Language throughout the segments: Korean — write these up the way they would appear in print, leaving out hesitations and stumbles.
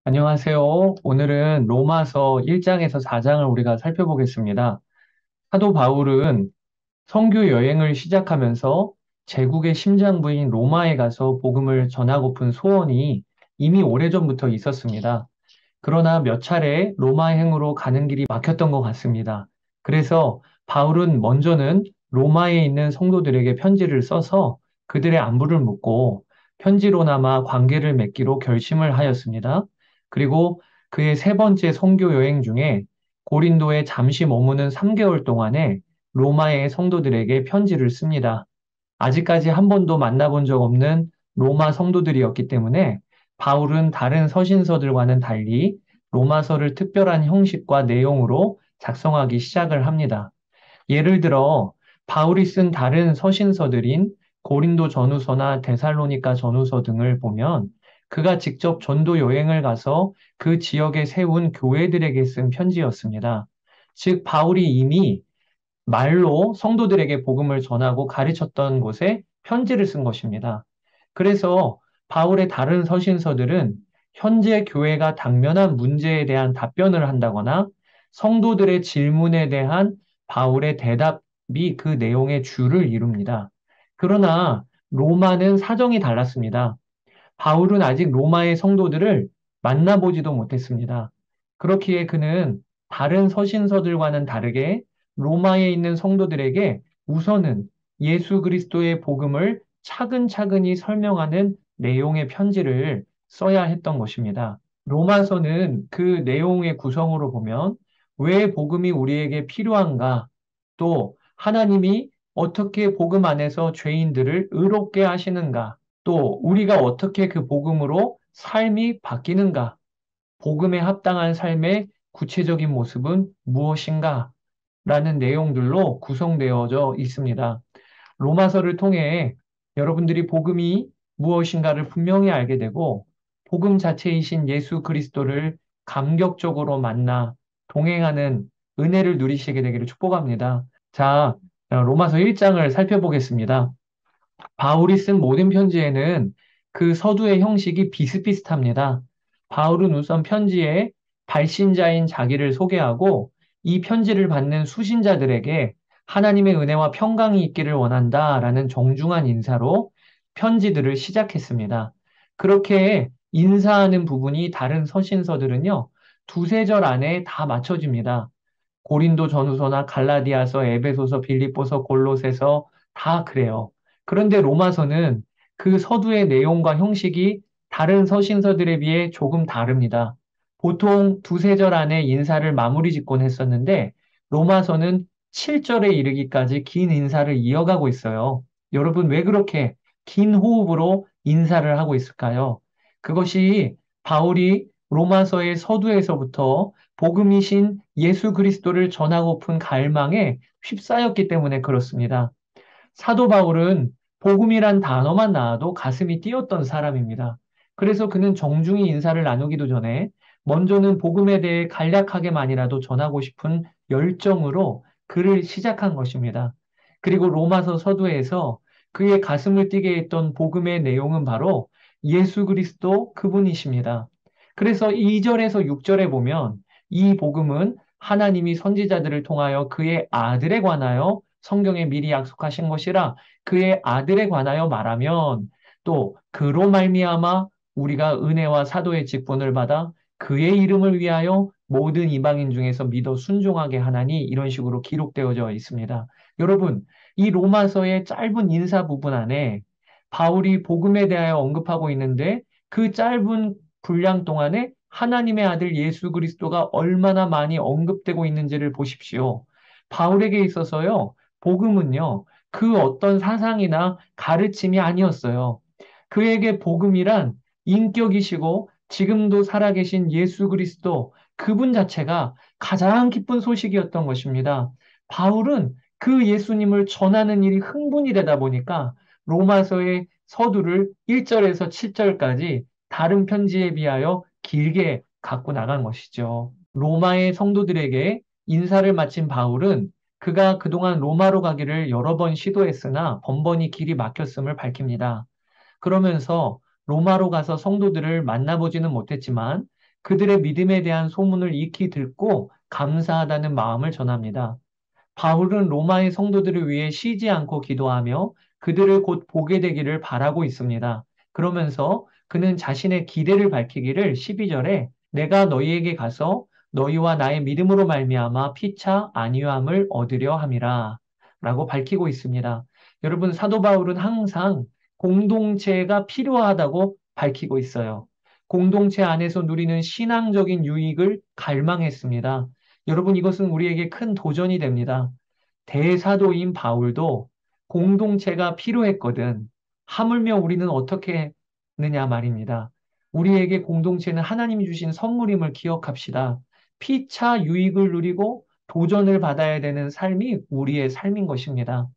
안녕하세요. 오늘은 로마서 1장에서 4장을 우리가 살펴보겠습니다. 사도 바울은 선교 여행을 시작하면서 제국의 심장부인 로마에 가서 복음을 전하고픈 소원이 이미 오래전부터 있었습니다. 그러나 몇 차례 로마행으로 가는 길이 막혔던 것 같습니다. 그래서 바울은 먼저는 로마에 있는 성도들에게 편지를 써서 그들의 안부를 묻고 편지로나마 관계를 맺기로 결심을 하였습니다. 그리고 그의 세 번째 선교 여행 중에 고린도에 잠시 머무는 3개월 동안에 로마의 성도들에게 편지를 씁니다. 아직까지 한 번도 만나본 적 없는 로마 성도들이었기 때문에 바울은 다른 서신서들과는 달리 로마서를 특별한 형식과 내용으로 작성하기 시작을 합니다. 예를 들어 바울이 쓴 다른 서신서들인 고린도 전후서나 데살로니가 전후서 등을 보면 그가 직접 전도 여행을 가서 그 지역에 세운 교회들에게 쓴 편지였습니다. 즉 바울이 이미 말로 성도들에게 복음을 전하고 가르쳤던 곳에 편지를 쓴 것입니다. 그래서 바울의 다른 서신서들은 현재 교회가 당면한 문제에 대한 답변을 한다거나 성도들의 질문에 대한 바울의 대답이 그 내용의 주를 이룹니다. 그러나 로마는 사정이 달랐습니다. 바울은 아직 로마의 성도들을 만나보지도 못했습니다. 그렇기에 그는 다른 서신서들과는 다르게 로마에 있는 성도들에게 우선은 예수 그리스도의 복음을 차근차근히 설명하는 내용의 편지를 써야 했던 것입니다. 로마서는 그 내용의 구성으로 보면 왜 복음이 우리에게 필요한가, 또 하나님이 어떻게 복음 안에서 죄인들을 의롭게 하시는가, 또 우리가 어떻게 그 복음으로 삶이 바뀌는가, 복음에 합당한 삶의 구체적인 모습은 무엇인가? 라는 내용들로 구성되어져 있습니다. 로마서를 통해 여러분들이 복음이 무엇인가를 분명히 알게 되고 복음 자체이신 예수 그리스도를 감격적으로 만나 동행하는 은혜를 누리시게 되기를 축복합니다. 자, 로마서 1장을 살펴보겠습니다. 바울이 쓴 모든 편지에는 그 서두의 형식이 비슷비슷합니다. 바울은 우선 편지에 발신자인 자기를 소개하고 이 편지를 받는 수신자들에게 하나님의 은혜와 평강이 있기를 원한다라는 정중한 인사로 편지들을 시작했습니다. 그렇게 인사하는 부분이 다른 서신서들은요, 두세 절 안에 다 맞춰집니다. 고린도 전후서나 갈라디아서, 에베소서, 빌립보서, 골로새서 다 그래요. 그런데 로마서는 그 서두의 내용과 형식이 다른 서신서들에 비해 조금 다릅니다. 보통 두세 절 안에 인사를 마무리 짓곤 했었는데 로마서는 7절에 이르기까지 긴 인사를 이어가고 있어요. 여러분 왜 그렇게 긴 호흡으로 인사를 하고 있을까요? 그것이 바울이 로마서의 서두에서부터 복음이신 예수 그리스도를 전하고픈 갈망에 휩싸였기 때문에 그렇습니다. 사도 바울은 복음이란 단어만 나와도 가슴이 뛰었던 사람입니다. 그래서 그는 정중히 인사를 나누기도 전에 먼저는 복음에 대해 간략하게만이라도 전하고 싶은 열정으로 글을 시작한 것입니다. 그리고 로마서 서두에서 그의 가슴을 뛰게 했던 복음의 내용은 바로 예수 그리스도 그분이십니다. 그래서 2절에서 6절에 보면 이 복음은 하나님이 선지자들을 통하여 그의 아들에 관하여 성경에 미리 약속하신 것이라 그의 아들에 관하여 말하면 또 그로 말미암아 우리가 은혜와 사도의 직분을 받아 그의 이름을 위하여 모든 이방인 중에서 믿어 순종하게 하나니 이런 식으로 기록되어져 있습니다. 여러분, 이 로마서의 짧은 인사 부분 안에 바울이 복음에 대하여 언급하고 있는데 그 짧은 분량 동안에 하나님의 아들 예수 그리스도가 얼마나 많이 언급되고 있는지를 보십시오. 바울에게 있어서요, 복음은요, 그 어떤 사상이나 가르침이 아니었어요. 그에게 복음이란 인격이시고 지금도 살아계신 예수 그리스도 그분 자체가 가장 기쁜 소식이었던 것입니다. 바울은 그 예수님을 전하는 일이 흥분이 되다 보니까 로마서의 서두를 1절에서 7절까지 다른 편지에 비하여 길게 갖고 나간 것이죠. 로마의 성도들에게 인사를 마친 바울은 그가 그동안 로마로 가기를 여러 번 시도했으나 번번이 길이 막혔음을 밝힙니다. 그러면서 로마로 가서 성도들을 만나보지는 못했지만 그들의 믿음에 대한 소문을 익히 듣고 감사하다는 마음을 전합니다. 바울은 로마의 성도들을 위해 쉬지 않고 기도하며 그들을 곧 보게 되기를 바라고 있습니다. 그러면서 그는 자신의 기대를 밝히기를 12절에 내가 너희에게 가서 너희와 나의 믿음으로 말미암아 피차 안위함을 얻으려 함이라 라고 밝히고 있습니다. 여러분, 사도 바울은 항상 공동체가 필요하다고 밝히고 있어요. 공동체 안에서 누리는 신앙적인 유익을 갈망했습니다. 여러분, 이것은 우리에게 큰 도전이 됩니다. 대사도인 바울도 공동체가 필요했거든. 하물며 우리는 어떻게 했느냐 말입니다. 우리에게 공동체는 하나님이 주신 선물임을 기억합시다. 피차 유익을 누리고 도전을 받아야 되는 삶이 우리의 삶인 것입니다.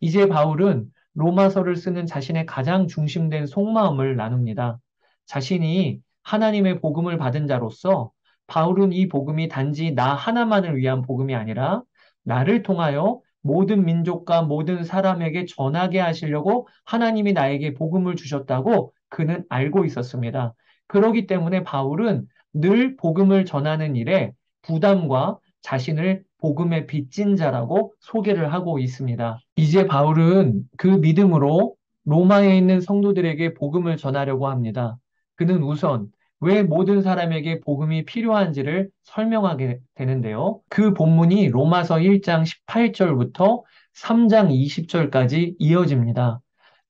이제 바울은 로마서를 쓰는 자신의 가장 중심된 속마음을 나눕니다. 자신이 하나님의 복음을 받은 자로서 바울은 이 복음이 단지 나 하나만을 위한 복음이 아니라 나를 통하여 모든 민족과 모든 사람에게 전하게 하시려고 하나님이 나에게 복음을 주셨다고 그는 알고 있었습니다. 그러기 때문에 바울은 늘 복음을 전하는 일에 부담과 자신을 복음의 빚진 자라고 소개를 하고 있습니다. 이제 바울은 그 믿음으로 로마에 있는 성도들에게 복음을 전하려고 합니다. 그는 우선 왜 모든 사람에게 복음이 필요한지를 설명하게 되는데요. 그 본문이 로마서 1장 18절부터 3장 20절까지 이어집니다.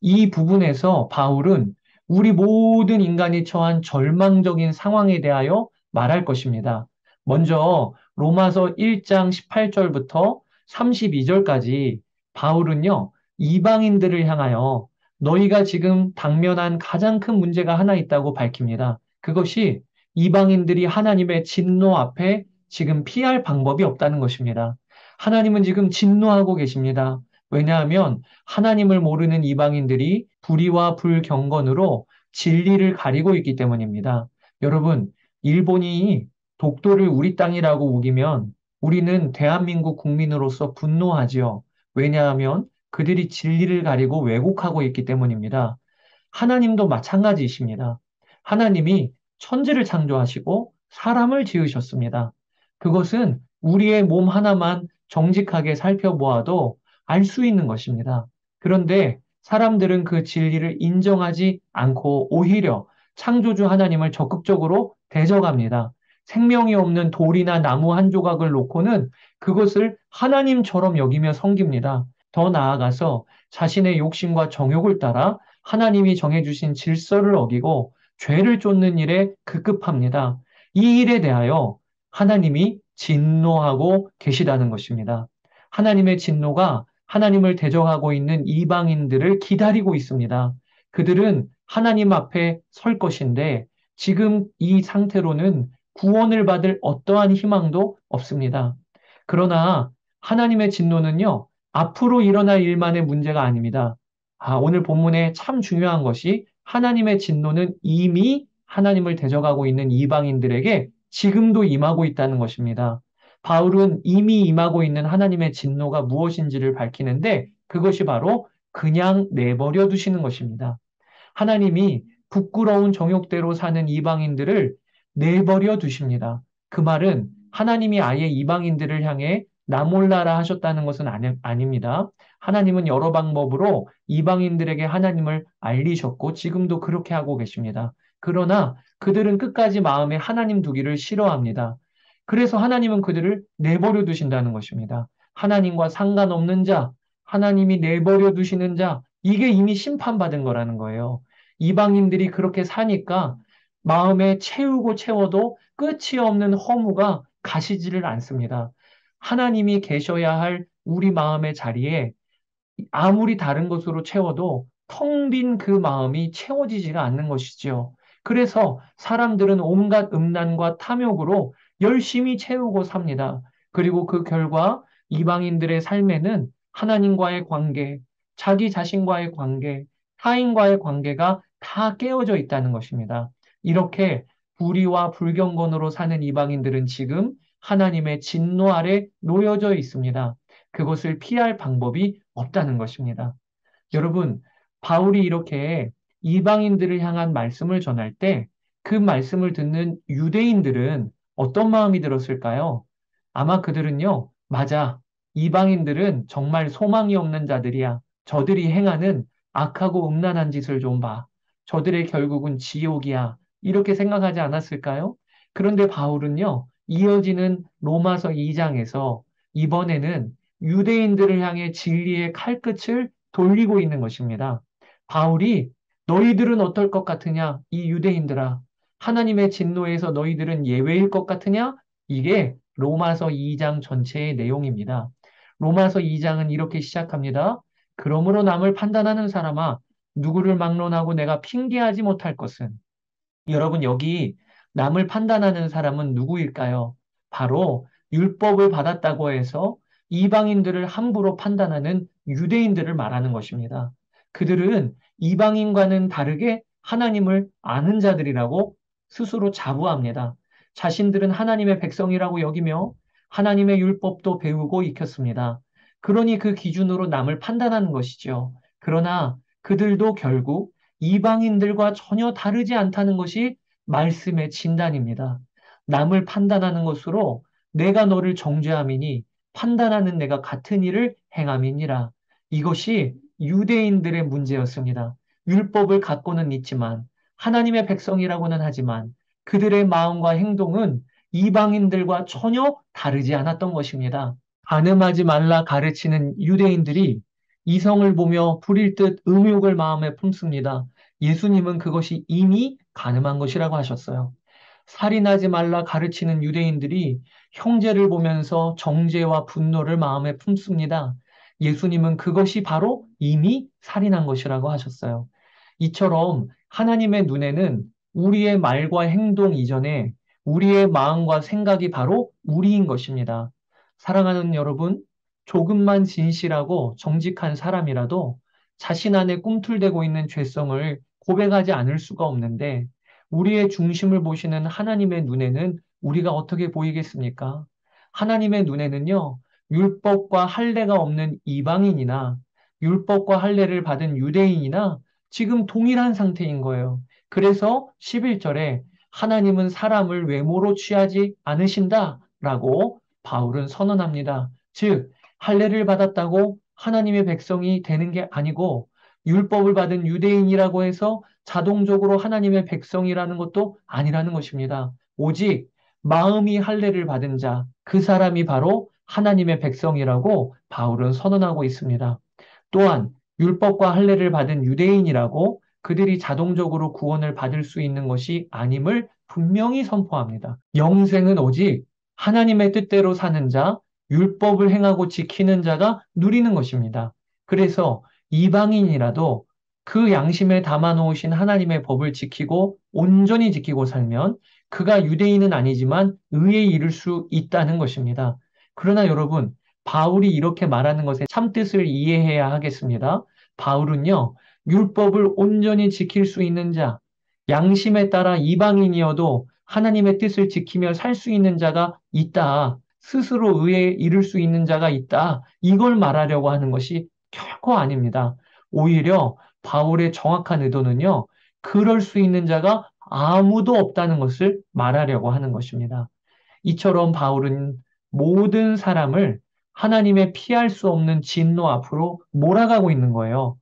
이 부분에서 바울은 우리 모든 인간이 처한 절망적인 상황에 대하여 말할 것입니다. 먼저 로마서 1장 18절부터 32절까지 바울은요, 이방인들을 향하여 너희가 지금 당면한 가장 큰 문제가 하나 있다고 밝힙니다. 그것이 이방인들이 하나님의 진노 앞에 지금 피할 방법이 없다는 것입니다. 하나님은 지금 진노하고 계십니다. 왜냐하면 하나님을 모르는 이방인들이 불의와 불경건으로 진리를 가리고 있기 때문입니다. 여러분, 일본이 독도를 우리 땅이라고 우기면 우리는 대한민국 국민으로서 분노하지요. 왜냐하면 그들이 진리를 가리고 왜곡하고 있기 때문입니다. 하나님도 마찬가지이십니다. 하나님이 천지를 창조하시고 사람을 지으셨습니다. 그것은 우리의 몸 하나만 정직하게 살펴보아도 알 수 있는 것입니다. 그런데 사람들은 그 진리를 인정하지 않고 오히려 창조주 하나님을 적극적으로 대적합니다. 생명이 없는 돌이나 나무 한 조각을 놓고는 그것을 하나님처럼 여기며 섬깁니다. 더 나아가서 자신의 욕심과 정욕을 따라 하나님이 정해주신 질서를 어기고 죄를 쫓는 일에 급급합니다. 이 일에 대하여 하나님이 진노하고 계시다는 것입니다. 하나님의 진노가 하나님을 대적하고 있는 이방인들을 기다리고 있습니다. 그들은 하나님 앞에 설 것인데 지금 이 상태로는 구원을 받을 어떠한 희망도 없습니다. 그러나 하나님의 진노는요, 앞으로 일어날 일만의 문제가 아닙니다. 오늘 본문에 참 중요한 것이 하나님의 진노는 이미 하나님을 대적하고 있는 이방인들에게 지금도 임하고 있다는 것입니다. 바울은 이미 임하고 있는 하나님의 진노가 무엇인지를 밝히는데 그것이 바로 그냥 내버려 두시는 것입니다. 하나님이 부끄러운 정욕대로 사는 이방인들을 내버려 두십니다. 그 말은 하나님이 아예 이방인들을 향해 나 몰라라 하셨다는 것은 아닙니다. 하나님은 여러 방법으로 이방인들에게 하나님을 알리셨고 지금도 그렇게 하고 계십니다. 그러나 그들은 끝까지 마음에 하나님 두기를 싫어합니다. 그래서 하나님은 그들을 내버려 두신다는 것입니다. 하나님과 상관없는 자, 하나님이 내버려 두시는 자, 이게 이미 심판받은 거라는 거예요. 이방인들이 그렇게 사니까 마음에 채우고 채워도 끝이 없는 허무가 가시지를 않습니다. 하나님이 계셔야 할 우리 마음의 자리에 아무리 다른 것으로 채워도 텅 빈 그 마음이 채워지지가 않는 것이지요. 그래서 사람들은 온갖 음란과 탐욕으로 열심히 채우고 삽니다. 그리고 그 결과 이방인들의 삶에는 하나님과의 관계, 자기 자신과의 관계, 타인과의 관계가 다 깨어져 있다는 것입니다. 이렇게 불의와 불경건으로 사는 이방인들은 지금 하나님의 진노 아래 놓여져 있습니다. 그것을 피할 방법이 없다는 것입니다. 여러분, 바울이 이렇게 이방인들을 향한 말씀을 전할 때 그 말씀을 듣는 유대인들은 어떤 마음이 들었을까요? 아마 그들은요, 맞아. 이방인들은 정말 소망이 없는 자들이야. 저들이 행하는 악하고 음란한 짓을 좀 봐. 저들의 결국은 지옥이야. 이렇게 생각하지 않았을까요? 그런데 바울은요, 이어지는 로마서 2장에서 이번에는 유대인들을 향해 진리의 칼끝을 돌리고 있는 것입니다. 바울이 너희들은 어떨 것 같으냐? 이 유대인들아. 하나님의 진노에서 너희들은 예외일 것 같으냐? 이게 로마서 2장 전체의 내용입니다. 로마서 2장은 이렇게 시작합니다. 그러므로 남을 판단하는 사람아, 누구를 막론하고 내가 핑계하지 못할 것은 여러분, 여기 남을 판단하는 사람은 누구일까요? 바로 율법을 받았다고 해서 이방인들을 함부로 판단하는 유대인들을 말하는 것입니다. 그들은 이방인과는 다르게 하나님을 아는 자들이라고 스스로 자부합니다. 자신들은 하나님의 백성이라고 여기며 하나님의 율법도 배우고 익혔습니다. 그러니 그 기준으로 남을 판단하는 것이죠. 그러나 그들도 결국 이방인들과 전혀 다르지 않다는 것이 말씀의 진단입니다. 남을 판단하는 것으로 내가 너를 정죄함이니 판단하는 내가 같은 일을 행함이니라. 이것이 유대인들의 문제였습니다. 율법을 갖고는 있지만 하나님의 백성이라고는 하지만 그들의 마음과 행동은 이방인들과 전혀 다르지 않았던 것입니다. 간음하지 말라 가르치는 유대인들이 이성을 보며 부릴 듯 음욕을 마음에 품습니다. 예수님은 그것이 이미 가늠한 것이라고 하셨어요. 살인하지 말라 가르치는 유대인들이 형제를 보면서 정죄와 분노를 마음에 품습니다. 예수님은 그것이 바로 이미 살인한 것이라고 하셨어요. 이처럼 하나님의 눈에는 우리의 말과 행동 이전에 우리의 마음과 생각이 바로 우리인 것입니다. 사랑하는 여러분, 조금만 진실하고 정직한 사람이라도 자신 안에 꿈틀대고 있는 죄성을 고백하지 않을 수가 없는데 우리의 중심을 보시는 하나님의 눈에는 우리가 어떻게 보이겠습니까? 하나님의 눈에는요, 율법과 할례가 없는 이방인이나 율법과 할례를 받은 유대인이나 지금 동일한 상태인 거예요. 그래서 11절에 하나님은 사람을 외모로 취하지 않으신다라고 바울은 선언합니다. 즉, 할례를 받았다고 하나님의 백성이 되는 게 아니고 율법을 받은 유대인이라고 해서 자동적으로 하나님의 백성이라는 것도 아니라는 것입니다. 오직 마음이 할례를 받은 자, 그 사람이 바로 하나님의 백성이라고 바울은 선언하고 있습니다. 또한 율법과 할례를 받은 유대인이라고 그들이 자동적으로 구원을 받을 수 있는 것이 아님을 분명히 선포합니다. 영생은 오직 하나님의 뜻대로 사는 자, 율법을 행하고 지키는 자가 누리는 것입니다. 그래서 이방인이라도 그 양심에 담아 놓으신 하나님의 법을 지키고 온전히 지키고 살면 그가 유대인은 아니지만 의에 이를 수 있다는 것입니다. 그러나 여러분, 바울이 이렇게 말하는 것의 참뜻을 이해해야 하겠습니다. 바울은요, 율법을 온전히 지킬 수 있는 자, 양심에 따라 이방인이어도 하나님의 뜻을 지키며 살 수 있는 자가 있다. 스스로 의에 이를 수 있는 자가 있다. 이걸 말하려고 하는 것이 결코 아닙니다. 오히려 바울의 정확한 의도는요, 그럴 수 있는 자가 아무도 없다는 것을 말하려고 하는 것입니다. 이처럼 바울은 모든 사람을 하나님의 피할 수 없는 진노 앞으로 몰아가고 있는 거예요.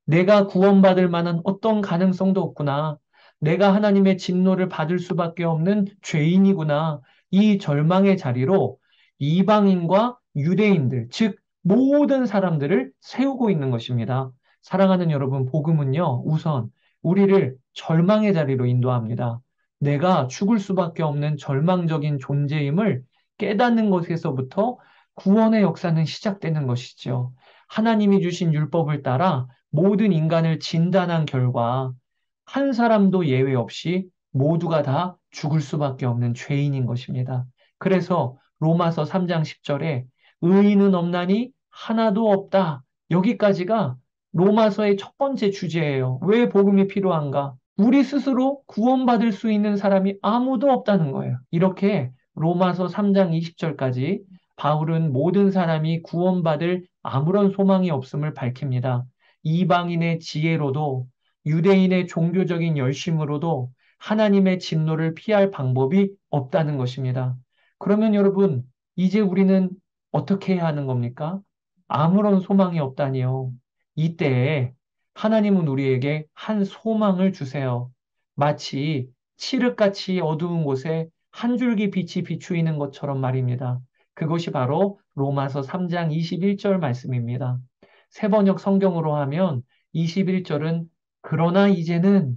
내가 구원받을 만한 어떤 가능성도 없구나. 내가 하나님의 진노를 받을 수밖에 없는 죄인이구나. 이 절망의 자리로 이방인과 유대인들, 즉 모든 사람들을 세우고 있는 것입니다. 사랑하는 여러분, 복음은요, 우선 우리를 절망의 자리로 인도합니다. 내가 죽을 수밖에 없는 절망적인 존재임을 깨닫는 것에서부터 구원의 역사는 시작되는 것이죠. 하나님이 주신 율법을 따라 모든 인간을 진단한 결과 한 사람도 예외 없이 모두가 다 죽을 수밖에 없는 죄인인 것입니다. 그래서 로마서 3장 10절에 의인은 없나니 하나도 없다. 여기까지가 로마서의 첫 번째 주제예요. 왜 복음이 필요한가? 우리 스스로 구원받을 수 있는 사람이 아무도 없다는 거예요. 이렇게 로마서 3장 20절까지 바울은 모든 사람이 구원받을 아무런 소망이 없음을 밝힙니다. 이방인의 지혜로도 유대인의 종교적인 열심으로도 하나님의 진노를 피할 방법이 없다는 것입니다. 그러면 여러분, 이제 우리는 어떻게 해야 하는 겁니까? 아무런 소망이 없다니요. 이때에 하나님은 우리에게 한 소망을 주세요. 마치 칠흑같이 어두운 곳에 한 줄기 빛이 비추이는 것처럼 말입니다. 그것이 바로 로마서 3장 21절 말씀입니다. 세번역 성경으로 하면 21절은 그러나 이제는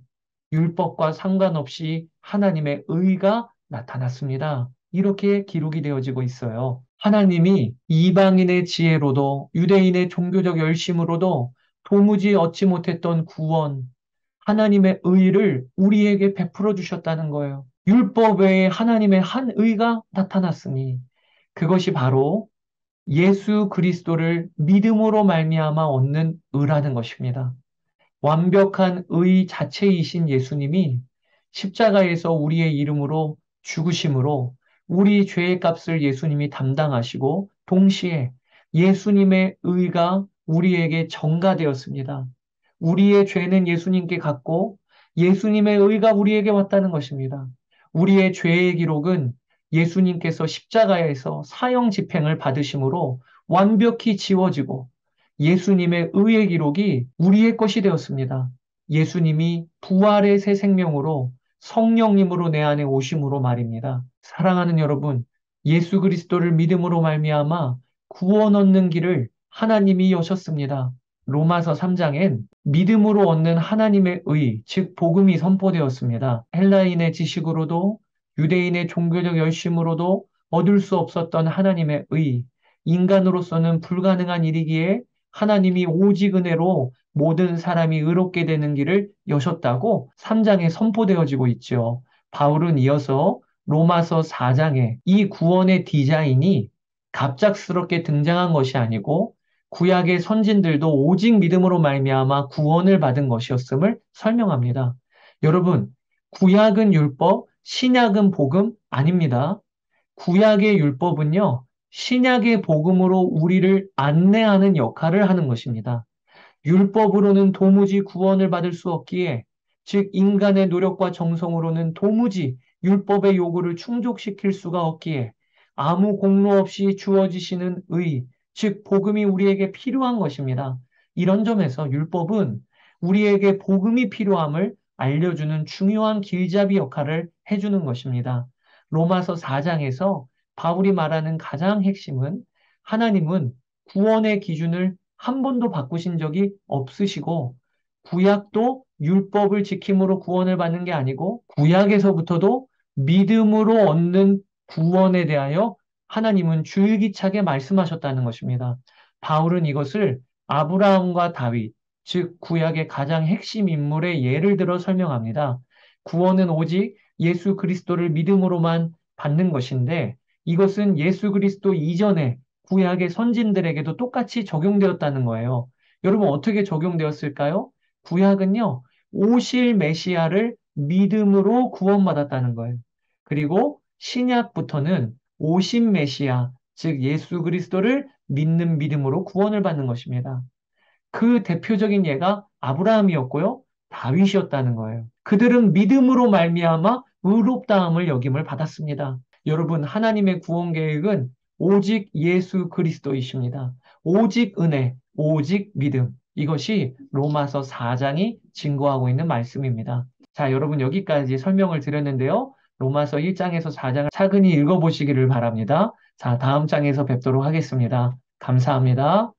율법과 상관없이 하나님의 의가 나타났습니다. 이렇게 기록이 되어지고 있어요. 하나님이 이방인의 지혜로도 유대인의 종교적 열심으로도 도무지 얻지 못했던 구원, 하나님의 의를 우리에게 베풀어 주셨다는 거예요. 율법 외에 하나님의 한 의가 나타났으니 그것이 바로 예수 그리스도를 믿음으로 말미암아 얻는 의라는 것입니다. 완벽한 의 자체이신 예수님이 십자가에서 우리의 이름으로 죽으심으로 우리 죄의 값을 예수님이 담당하시고 동시에 예수님의 의가 우리에게 전가되었습니다. 우리의 죄는 예수님께 갔고 예수님의 의가 우리에게 왔다는 것입니다. 우리의 죄의 기록은 예수님께서 십자가에서 사형 집행을 받으심으로 완벽히 지워지고 예수님의 의의 기록이 우리의 것이 되었습니다. 예수님이 부활의 새 생명으로 성령님으로 내 안에 오심으로 말입니다. 사랑하는 여러분, 예수 그리스도를 믿음으로 말미암아 구원 얻는 길을 하나님이 여셨습니다. 로마서 3장엔 믿음으로 얻는 하나님의 의, 즉 복음이 선포되었습니다. 헬라인의 지식으로도 유대인의 종교적 열심으로도 얻을 수 없었던 하나님의 의, 인간으로서는 불가능한 일이기에 하나님이 오직 은혜로 모든 사람이 의롭게 되는 길을 여셨다고 3장에 선포되어지고 있죠. 바울은 이어서 로마서 4장에 이 구원의 디자인이 갑작스럽게 등장한 것이 아니고 구약의 선진들도 오직 믿음으로 말미암아 구원을 받은 것이었음을 설명합니다. 여러분, 구약은 율법, 신약은 복음 아닙니다. 구약의 율법은요, 신약의 복음으로 우리를 안내하는 역할을 하는 것입니다. 율법으로는 도무지 구원을 받을 수 없기에, 즉 인간의 노력과 정성으로는 도무지 율법의 요구를 충족시킬 수가 없기에 아무 공로 없이 주어지시는 의, 즉 복음이 우리에게 필요한 것입니다. 이런 점에서 율법은 우리에게 복음이 필요함을 알려주는 중요한 길잡이 역할을 해주는 것입니다. 로마서 4장에서 바울이 말하는 가장 핵심은 하나님은 구원의 기준을 한 번도 바꾸신 적이 없으시고 구약도 율법을 지킴으로 구원을 받는 게 아니고 구약에서부터도 믿음으로 얻는 구원에 대하여 하나님은 줄기차게 말씀하셨다는 것입니다. 바울은 이것을 아브라함과 다윗, 즉 구약의 가장 핵심 인물의 예를 들어 설명합니다. 구원은 오직 예수 그리스도를 믿음으로만 받는 것인데 이것은 예수 그리스도 이전에 구약의 선진들에게도 똑같이 적용되었다는 거예요. 여러분 어떻게 적용되었을까요? 구약은요, 오실 메시아를 믿음으로 구원받았다는 거예요. 그리고 신약부터는 오신 메시아, 즉 예수 그리스도를 믿는 믿음으로 구원을 받는 것입니다. 그 대표적인 예가 아브라함이었고요. 다윗이었다는 거예요. 그들은 믿음으로 말미암아 의롭다함을 여김을 받았습니다. 여러분, 하나님의 구원 계획은 오직 예수 그리스도이십니다. 오직 은혜, 오직 믿음. 이것이 로마서 4장이 증거하고 있는 말씀입니다. 자, 여러분 여기까지 설명을 드렸는데요. 로마서 1장에서 4장을 차근히 읽어보시기를 바랍니다. 자, 다음 장에서 뵙도록 하겠습니다. 감사합니다.